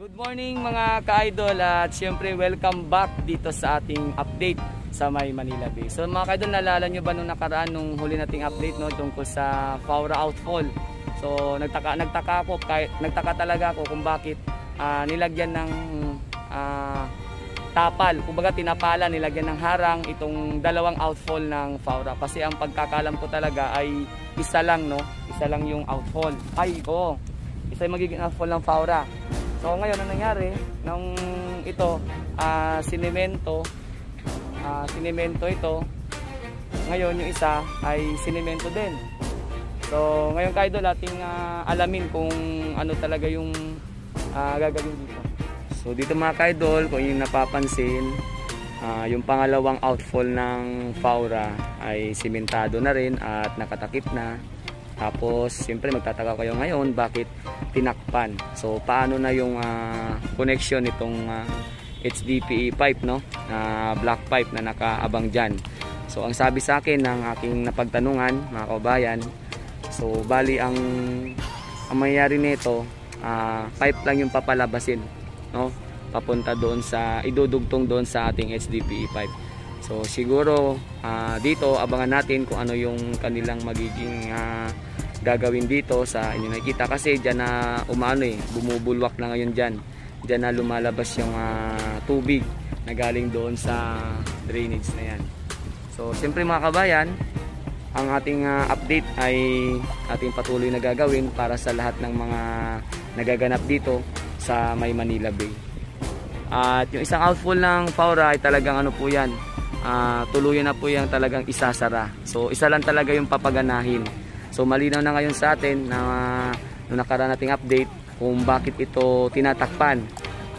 Good morning mga ka-idol at syempre welcome back dito sa ating update sa May Manila Bay. So mga ka-idol, naalala nyo ba nung nakaraan nung huli nating update tungkol sa Faura outfall? So nagtaka talaga ako kung bakit nilagyan ng tapal, kumbaga tinapalan, nilagyan ng harang itong dalawang outfall ng Faura. Kasi ang pagkakalam ko talaga ay isa lang, isa lang yung outfall. Isa yung magiging outfall ng Faura. So ngayon ang nangyari nung ito sinemento ito, ngayon yung isa ay sinemento din. So ngayon ka-idol, ating alamin kung ano talaga yung gagawin dito. So dito mga ka-idol, kung yung napapansin, yung pangalawang outfall ng Faura ay simentado na rin at nakatakip na. Tapos siyempre magtataka kayo ngayon bakit tinakpan. So paano na yung connection nitong HDPE pipe, black pipe na nakaabang dyan. So ang sabi sa akin ng aking napagtanungan mga kabayan, so bali ang mangyayari nito, pipe lang yung papalabasin, papunta doon sa, idudugtong doon sa ating HDPE pipe. So siguro dito abangan natin kung ano yung kanilang magiging gagawin dito sa inyo nakikita, kasi dyan na bumubulwak na ngayon dyan na lumalabas yung tubig na galing doon sa drainage na yan. So siyempre mga kabayan, ang ating update ay ating patuloy na gagawin para sa lahat ng mga nagaganap dito sa May Manila Bay. At yung isang outfall ng Faura ay talagang po yan, tuluyan na po yung talagang isasara. So isa lang talaga yung papaganahin. So malinaw na ngayon sa atin na nung nakaraan nating update kung bakit ito tinatakpan.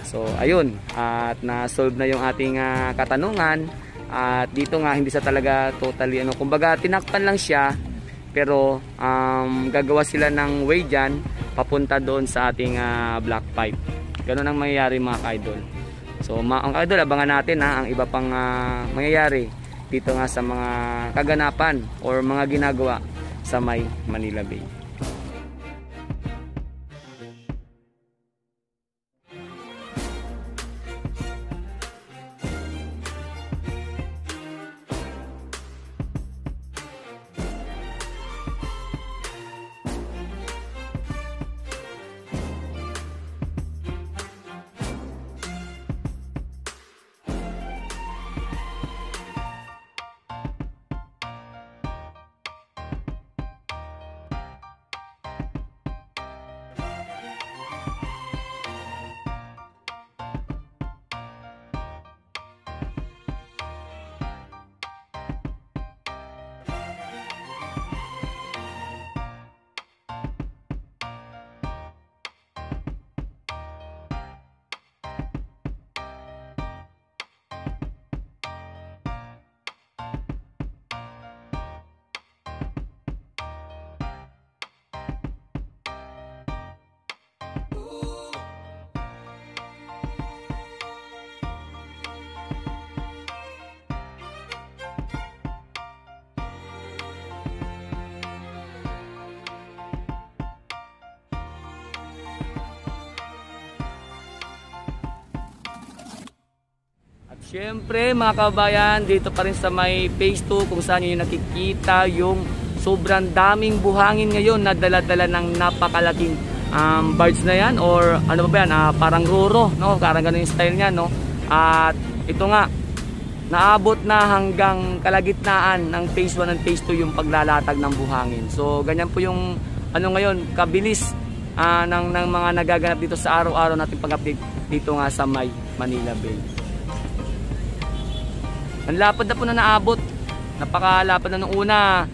So ayun, at na-solve na yung ating katanungan. At dito nga hindi sa talaga totally kumbaga tinakpan lang siya, pero gagawa sila ng way dyan papunta doon sa ating black pipe. Ganun ang mangyayari mga ka-idol. So ang ka-idol, abangan natin ang iba pang mangyayari dito nga sa mga kaganapan or mga ginagawa sa May Manila Bay. Siyempre mga kabayan, dito pa rin sa may phase 2 kung saan nyo nakikita yung sobrang daming buhangin ngayon na dala-dala ng napakalaking barge na yan, or ano ba yan, parang roro, parang ganun yung style nya, At ito nga, naabot na hanggang kalagitnaan ng phase 1 and phase 2 yung paglalatag ng buhangin. So ganyan po yung ngayon, kabilis ng mga nagaganap dito sa araw-araw nating pag-update dito nga sa May Manila Bay. Ang lapad na po na naabot. Napakalapad na nung una.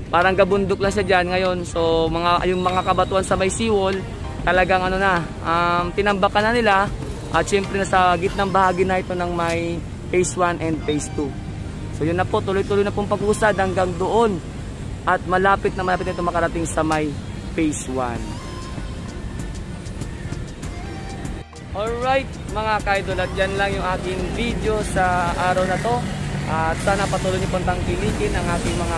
Parang gabundok lang siya dyan ngayon. So yung mga kabatuan sa may seawall, talagang tinambakan na nila. At syempre nasa gitnang bahagi na ito ng may phase 1 and phase 2. So yun na po, tuloy-tuloy na pong pag-usad hanggang doon. At malapit na ito makarating sa may phase 1. Alright mga ka-idol, at yan lang yung aking video sa araw na to. At sana patuloy niyo pong tangkilikin ang ating mga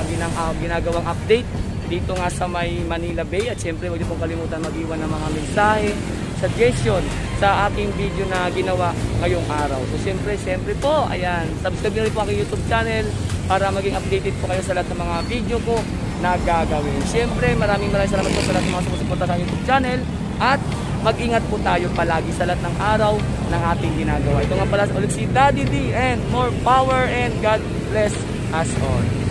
ginagawang update dito nga sa May Manila Bay. At syempre huwag niyo pong kalimutan mag-iwan ng mga mensahe, suggestion sa aking video na ginawa ngayong araw. So siyempre po, ayan, subscribe nyo rin po aking YouTube channel para maging updated po kayo sa lahat ng mga video ko na gagawin. Siyempre, maraming salamat po sa lahat ng mga sumusuporta sa YouTube channel at mag-ingat po tayo palagi sa lahat ng araw ng ating ginagawa. Ito nga pala ulit si Daddy D and more power and God bless us all.